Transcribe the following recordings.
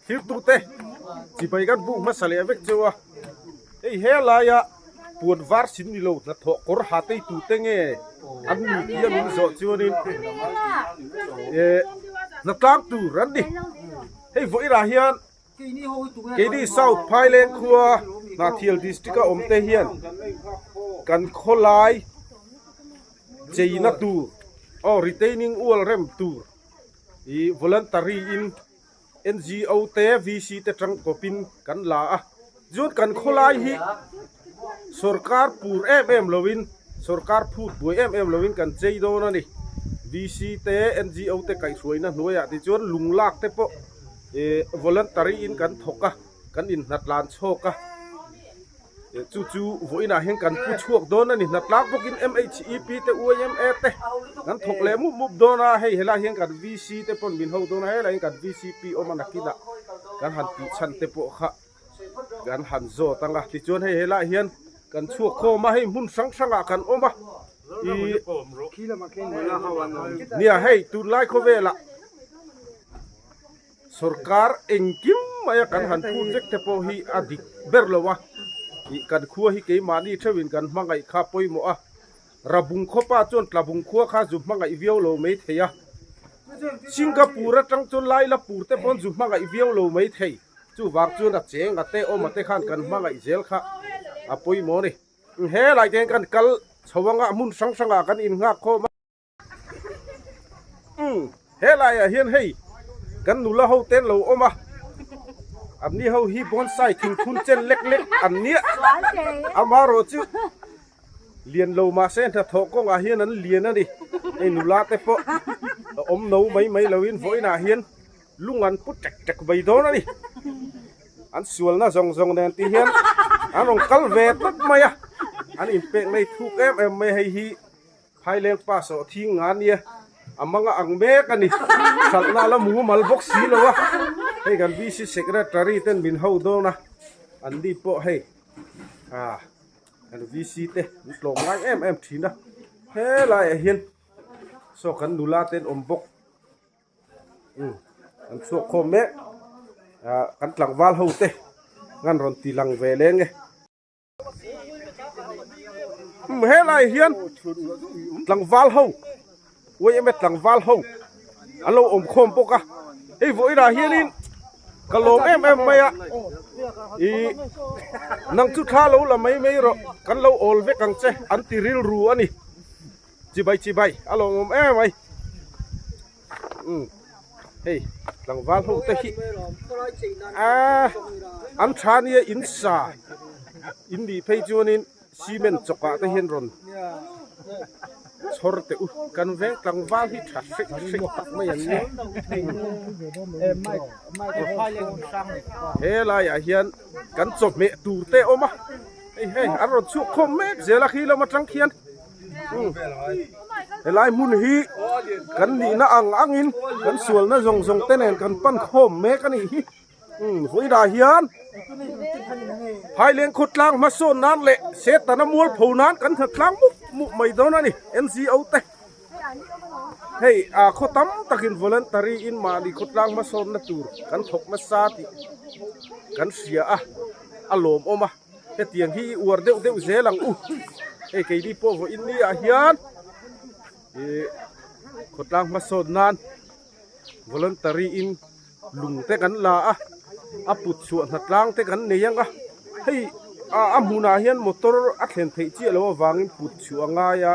ฮิตุเตจิไปกันบุมาสเลเวกจัวไอ้เฮลายะปวดวาร์สินนิโลนะทอกรหาเตตุเตงอันนี้ยันโซจัวนินนักลางตูรันดิเฮ้ยvoiราเฮียนเกดีเซาท์ไพเลนคัวนาเทียลดิสตริกอมเตเฮียนกันโคลายเจนัตูretaining all rem tour i voluntary in NGO te VC te trang kopin kan la a jut kan kholai hi sarkar pur lovin sarkar phut boi lovin kan chei do na ni VC te NGO te kai suina hnuaya ti chon lunglak te po voluntary in kan thoka kan in natlan choka chu voina hen kan pu chuak don ani natlak bokin MHEP te UMA te kan thok le mu dona hei hela hen kan VC te pon bin ho dona hela hen kan VCP o manakida kan han ti chan te po kha kan han zo tanga ti chon hei hela hian kan chuak kho ma hei mun sang kan oma I nia hei tu lai kho vela sarkar engkim maya kan han project te po hi adik berlowa kan khua hi ke mani thewin kan mangai kha poimo a rabung khopa chon tlabung khua kha zu mangai viau lo mei theya Singapore tang chon lai la pur te pon zu mangai viau lo mei thei chu wak chun a cheng ate o mate khan kan mangai zel kha a poimo ni he lai ten kan kal chawanga mun sang kan in nga kho ma he lai a hian hei kan nula ho ten lo omaอันนี้เขาฮีบอนไซทิ้งคุณเจนเล็กๆอันนี้อามาโรจิเลียนโลมาเส้นถ้าทอกงอาเฮียนั้นเลียนนะดิไอ้หนูลาเตปอมหนูไม่เราวินฝอยนาเฮียนลุงอันปุ๊จักใบโดนะดิอันสวนนะซองแดนตีเฮียนอันลงกัลเวตัดมาอ่ะอันอินเป็กในทุกไม่ให้ฮีภายแรงป้าสอทิ้งงานเนี่ยอามังอังเมกันนี่สัตว์น่าละหมูมัลบ็อกซีเลยวะให้กันวิสิเซกเรตารีเต้นบินเฮาโดนะอันดีโปให้กันวิสิเต้ลงไล่ทีนะเฮ้ไรเฮียนโซกันดูลาเต้นอมบกกันโซโคเมกันหลังวาลเฮาเต้งั้นรอนตีหลังเวเลงไงเฮ้ไรเฮียนหลังวาลเฮาว่ายังไม่หลังวาลเฮาอันเราอมคมปกะไอ้voiราเฮียนินกะโลงไม่อะอีนังจุดท่าเราละไม่รอกันเราโอลเวกังเจอันติริลรัวนี่จีใบอันเราอมไม่เฮ้ยหลังวาลเฮาเตะอันชานี่อินซาอินดีเพจวนินซีเมนต์จกะเตะเฮนรอนชอร์เตอุกันเวกลังวาลที่ทัดฟิกตักไม่อย่างนี้เฮ้ยลายเฮียนกันจบเมตูเตอมาเฮ้ยอารมณ์ชุกคมเมกเจลักฮีเรามาจังเขียนเฮ้ยลายมุนฮีกันนี่น่าอังอินกันส่วนน่าจงเต้นกันปั้นคมเมกันนี่หุยดาเฮียนภายเลี้ยงขุดล่างมาโซนนั้นเละเสตน้ำมัวผูนั้นกันถักล่างมุกไม่โดนนี่ NGO เตะเฮ้ยขุดตั้มตะกิน voluntary in มาดิขุดล่างมาโซนนั่นตูกันถกมาซาติกันเสียอารมณ์ออกมาเฮ้ยเตียงที่อวดเดี๋ยวเจลังเฮ้ยใครดีพออินนี่เฮียนขุดล่างมาโซนนั้น voluntary in ลุงเตะกันละปุดส่วนหัดล้างเตะกันเนี่ยยังเฮ้ยมูนาเฮียนมอเตอร์อัดเห็นเทียแล้ววางปุดส่วนง่าย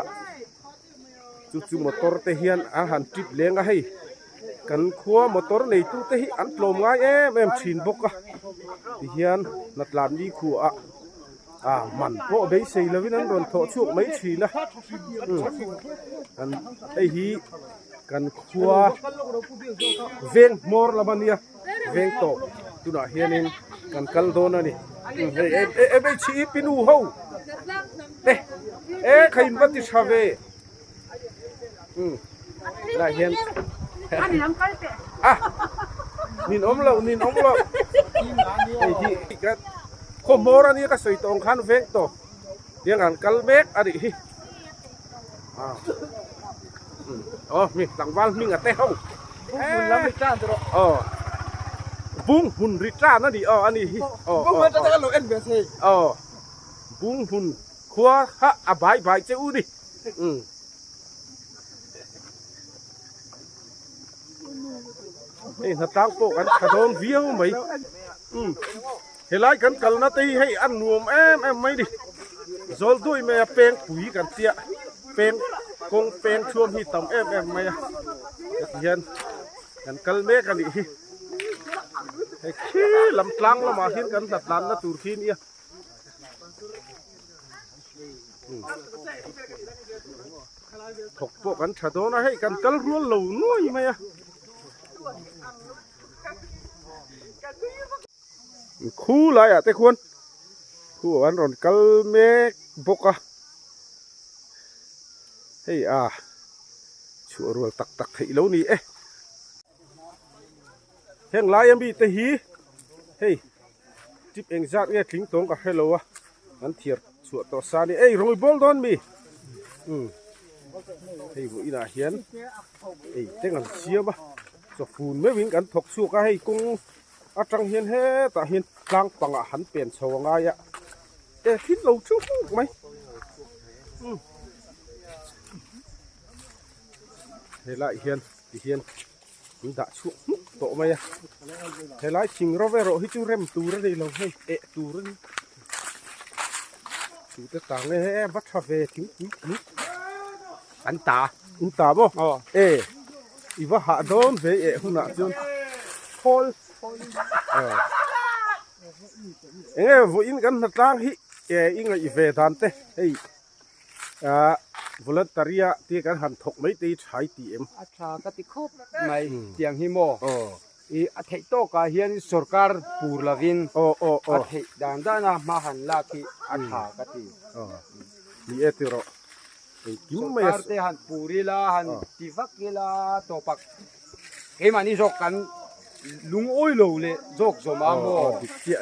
จู่มอเตอร์เตะเฮียนอาหารจิบเลี้ยงเฮ้ยกันขัวมอเตอร์ในตู้เตะอันลมง่ายชินบกเฮียนนัดลานยี่ขัวมันพอเบสซี่แล้ววินันโดนโถชุกไม่ชินนะกันไอ้ฮีกันขัวเวงมอร์ละมันเนี่ยเวงโตตุน่าเฮียนินกันกัลโดนนี่ไม่ชีปินูเฮาใครบัติชาเวน่าเฮียนนินอมเราไอ้ที่กันขโมยนี่ก็ใส่ตรงขันเวงโตเดี๋ยวกันกัลเมกอะไรมีหลังวันมีกระเตะห้องแล้วไม่จ้าตัว บุ้งหุ่นริจ้านั่นดิอันนี้บุ้งมันจะโลเอ็นเบสเฮ้บุ้งหุ่นครัวฮะบายเจ้าดิถ้าตั้งโปกันขะโดนเวียวไหมเฮลัยกันกัลนาตีให้อันนวมไม่ดิโซลด้วยแม่เป้งปุ๋ยกันเตี้ยเป้งกงเป้งช่วงที่ต่ำไม่เห็นกันกัลเมกันดิไอ้ขี้ลำกลางเรามาเห็นกันตัดลันนะตูทีนี่ถกโปกันขะโดนให้กันกัลรัวเหล่าน้อยไหมคู่เลยแต่ควรคู่อันรอนกัลเมกบกเฮ้ยชัวรัวตักให้แล้วนี่เฮงลายยังมีแต่หีเฮ้ยจิบเองจัดเงี้ยทิ้งตรงกับให้เรามันเทียร์ชัวต่อซานี่รอยบอลโดนมีเฮ้ยบุญน่าเห็นเจ้ากันเชียบจะฟูนไม่วิ่งกันถกชัวก็ให้กุ้งจังเห็นเฮ้แต่เห็นกลางปังหันเปลี่ยนชาวง่ายคิดเราชุ่มไหมเฮ้ยละเห็นมันด่าชุ่มโตไหมเฮ้ยละชิงเราไปรอให้จูเร็มตูระดีเราให้ตูระดีตูแต่ต่างเลยวัดคาเฟ่ทิ้งอันตาบ่อีว่าหาโดนเฟ่หุ่นอ่ะจนพอลวุ้นกันนัดล่างฮิอิงไอเวทันเต้วอลันตารียที่กันหันถกไม่ตีใช้ตีอาชากติคบไม่เตียงฮิโมอาทิตย์โตกาเฮียนสุรการปูร์ลาวินอาทิตย์ด้านมาหันลาที่อาชากติมีติโรสุรการเตหันปูริลาหันติฟักกิลาโตปักมันนี่จกกันลุงโอ้ยโลเลยจกสมาโมดิกเจีย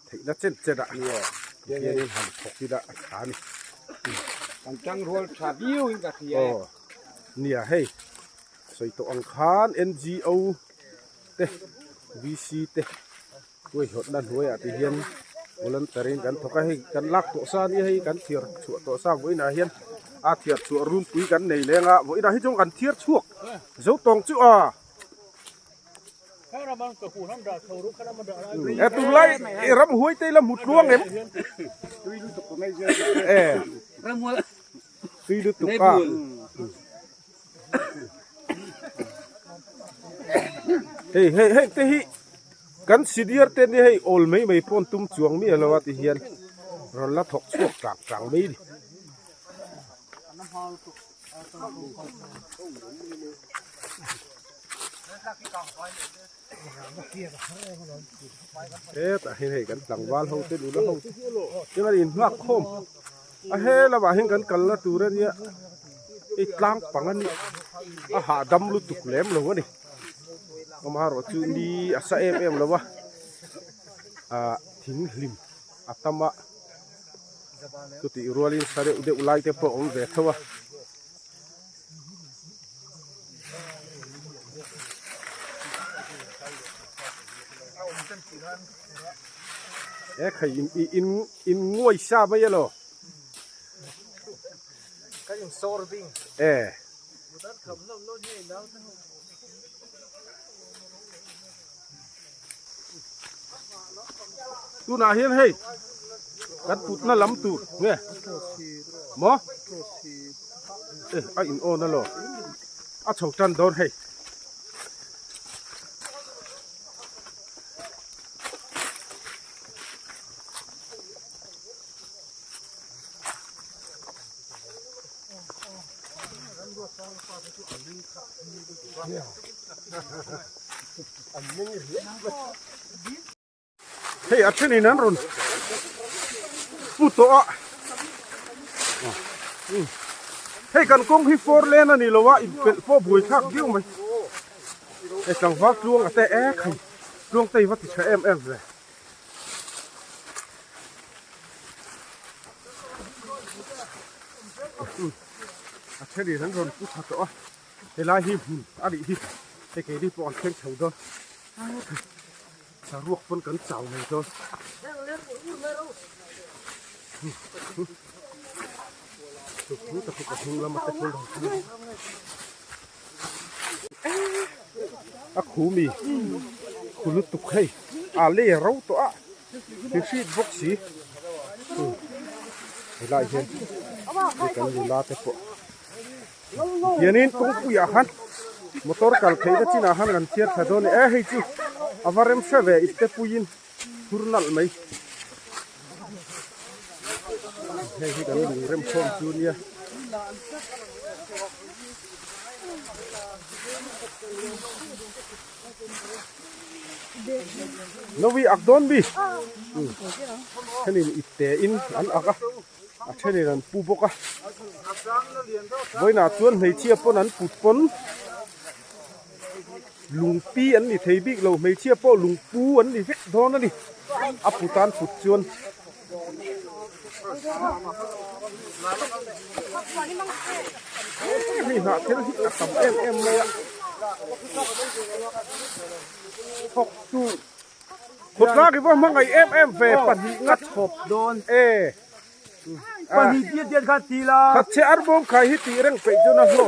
ถึงนั่นเจดะเนี่ยหันถกที่ละขานี่กันจังรัวชาบิวอินกับที่เนี่ยเฮ้ยใส่ตัวอังคาร NGO เต้ VC เต้ด้วยหดนั่นด้วยที่เห็นวันนั้นแต่เรื่องกันถกให้กันลักตัวซานี่ให้กันเทียร์ชัวตัวซาไว้นะเห็นเทียร์ชัวรุ่นปุ๋ยกันในแรงไว้นะให้จงกันเทียร์ชั่วเจ้าตองจู่ตุไลรำหวยเตยลำหุดล่วงเอ็มตุยลุตุกไม่เจอรำหวยตุยลุตุกเฮ้ยเตยกันสิเดียร์เต้นให้โอลไม่ปนตุ้มจวงมีอะไรวะที่เฮียนเราละถกชั่วกลางไม่ดิแต่เห็นกันหลังบ้านเขาเต้นดูแล้วเขายังไงอินหักคมเฮ้เราว่าเห็นกันละตัวเนี่ยกลางปังอันนี้หาดำลุตุกแหลมเลยวะนี่มาหาจุนดีอาเอ็มเลยวะทิ้งลิมตามะกุฏิรัวลินสาระอุดอุไลเตปอมเวทวะใครอินงวยชาไม่ยะหรอก็ยังโซลบิงตูน่าเห็นให้กันปุดน่าล้ำตูเนี่ยหมออินโอนั่นหรอชาวจันโดนให้เฮ้ยอัศนีนั่นรุนพูดตัวเฮ้ยกันกงที่4 เลนนี่เหรอวะอีเป็น4บุยทักดิ้วไหมไอ้จังหวะลวงแต่ใครลวงไต้วัดที่ใช้เลยอัศนีนั่นรุนพูดตัวเฮ้ยลายหิมอดีตเฮ้ยแกที่ปอนเข่งเฉาด้วย สารวกเพิ่นกันเจ้านี่โตตุกตะกุกหุงแล้วมาตะกุงอะคูมีคุลุตุกให้อาเล่เราตัวอะที่ชีดบกสีเวลาเห็นกันอยู่ลาเตปะเย็นนี้ต้องคุยอาหารมอเตอร์กัลเคยก็จีนอาหารกันเชียร์ถดอนให้จูอาวาร์มเชเวอิตเตปุยินทุรนัลไหมให้กันอยู่เริ่มชมจูเนียนวีอักดอนบีเช่นนี้อิตเตอินอันอักเช่นนี้นันปูบกะไว้หน้าชวนให้เชียร์ปนอันปุดปนลุงปีอันนี้เทบิกเราไม่เชียร์ปอลุงปูอันนี้เฟกดอนนั่นนี่อัปุตานปุดชวนนี่หน้าเทนที่อักตับเอ็มเลยอะพกจูขุดลากอีกว่ามังไอเอ็มเฟปันงัดขบโดนปันหิเดียนขัดทีละขัดเชอร์บงไข่หิตีเร่งไปจนน่ะโล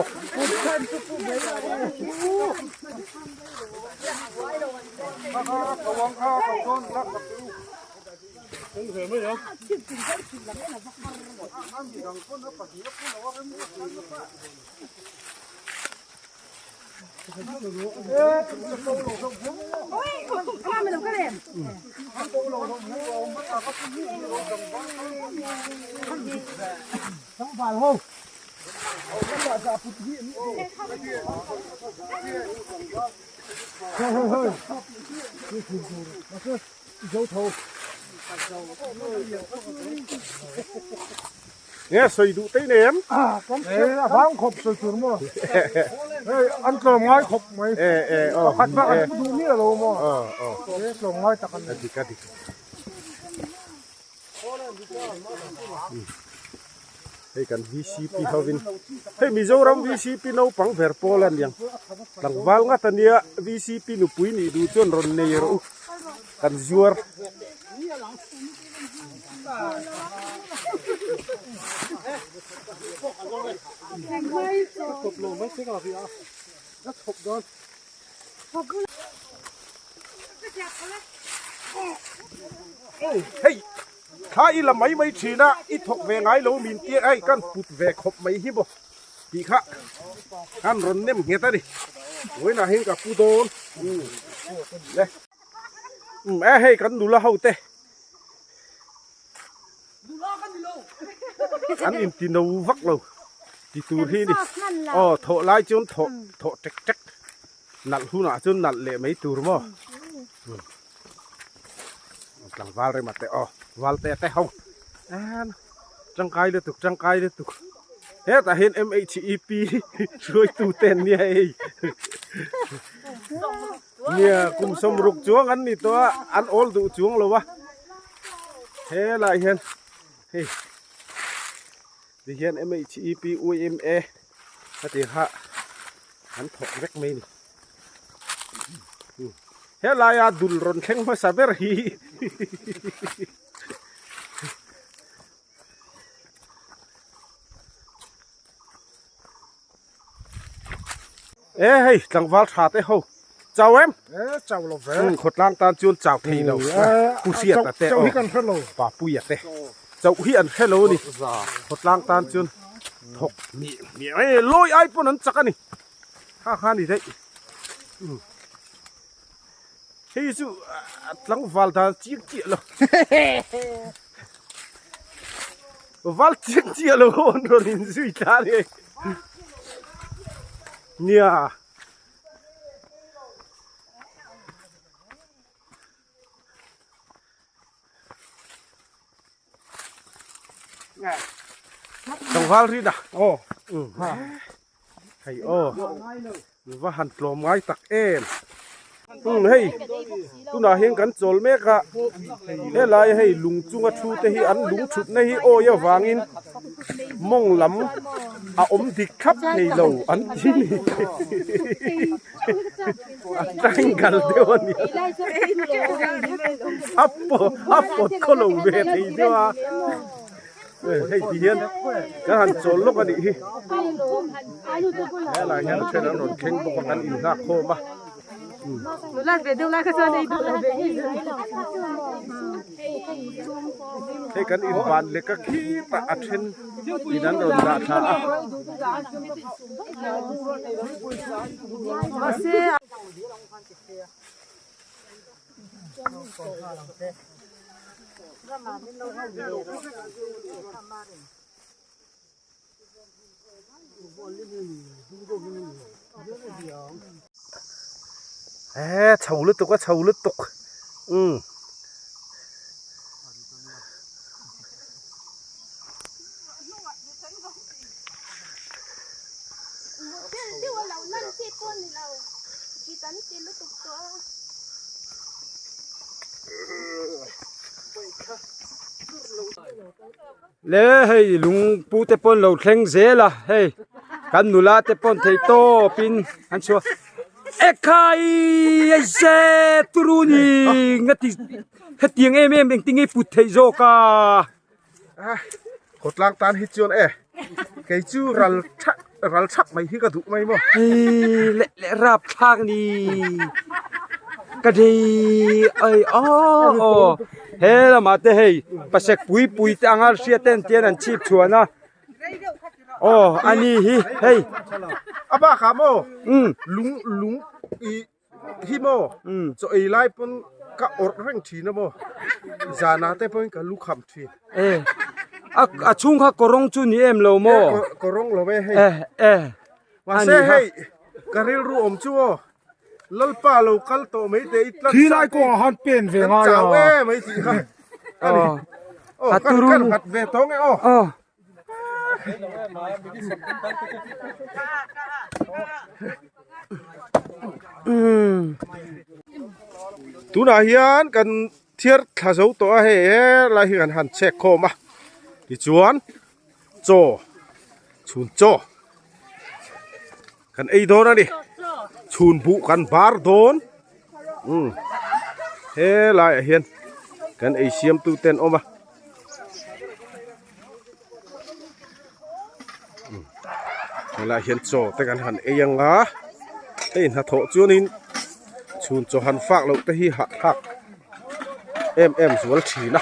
ระวังข้าวกับต้นรักกับลูกถึงเห็นไหมเนี่ยทั้งฝ่ายห้องเนี่ยใส่ดูเต้เนมฟังขบสุดๆมั้งอันตรง่ายขบไหมขัดมาอันดูนี่เรามั้งตรงง่ายตะกันดิกดิให้กัน VCP เฮาวินให้มิโซรัม VCP นูปังเวร์โปแลนด์ยังหลังวัลงะตันเนีย VCP นูปุยนี่ดูจนรอนเนยรูกันจัวร์เฮ้ยข้าอีละไม่ชีนะอีถกเวงไงเรามีเตี้ยไอ้กันปุดเวกขบไม่ฮิบพี่ข้ากันรอนเนมเงี้ยตาดิโอ้ยน่าเห็นกับปูโดนเลยให้กันดูละเฮาเตอันอินติโนวักเราที่ตูที่ดิโถไล่จนโถจักนัดหูน่ะจนนัดเละไม่ตูร์มั้งหลังวาลเลยมาเตะวาลเตะเฮาจังไกเลยตุกเฮ้แต่เห็น MHEP ช่วยตูเต้นเนี่ยกุมสมรุกจวงอันนี้ตัวอันโอลดูจวงเลยวะเฮ้ไรเห็นเฮ้ดิเห็น MHEP UMA ถ้าตีฮะอันถกเล็กไม่นี่เฮ้ไรอะดุลรอนแข็งมาซาเบอร์ฮีเฮ้ยหลังวาลชาเต้เฮาเจ้าเจ้าเราขดล้างตาจนเจ้าทีเราผู้เสียแต่เจ้าฮิกันเฮลโลป่าปุยเต้เจ้าฮิอันเฮลโลนี่ขดล้างตาจนถกมีลอยไอ้พวกนั้นจักกันนี่ข้านี่ได้เฮ้ยจู่หลังวาลตาเจี๊ยเลยวาลเจี๊ยเลยคนโดนสุยตาเลยเนี่ยต้องวาลรีดะให้หรือว่าหันกลมไม้ตักเอ็น hey tu na hian kan chol mek a he lai hei lung chunga thu te hi an lung thut nei hi o ya wangin mong lam a om dik khap thei lo an thi ni tang gal de oni appo kholo ve thei dewa hei hian ka han chol lok ani hi he lai hian chen an ron kheng bok an in na kho ma Hey kan in ban le ka khi ta athen idan ron da tha chầu lứt tục le hey lung pu te pon lo thleng zela hey kan nula te pon thei to pin an chu ekai ai se turuni ngati khatiang em tingi put thei zo ka khotlang tan hi chon cái chu ral thak mai hi ka du mai mo le rap thak ni ka dei ai he la ma te hey pasek pui te angar sia ten tian an chip chuana ani hi hey aba khamo lung i hi mo so ei lai pon ka or reng thi na mo jana te pon ka lu kham thi a chung kha korong chu ni em lo mo korong lo we hey wa se hey karil ru om chu lal pa lo kal to mai te itla thi lai ko han pen ve nga ya mai thi kha kan hat ve to nge tu na hian kan thiar tha zo to he la hi kan han check kho ma ti chuan cho chun cho kan ei don ani chun bu kan bar don he lai hian kan ei siam tu ten oma la hian cho te kan han eyanga te in ha tho chuanin chun cho han fak lo te hi ha thak em zual thina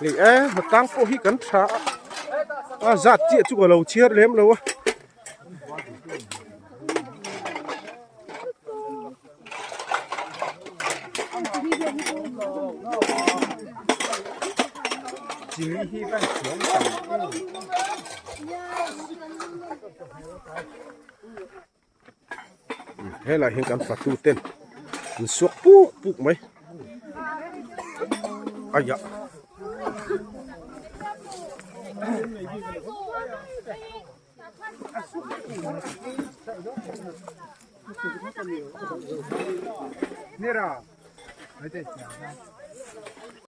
li ma tang po hi kan tha zat chi chu ko lo chiar lem lo chỉ hi ban xuống he la hian kan fa tu ten in suak puk mai aya Nera,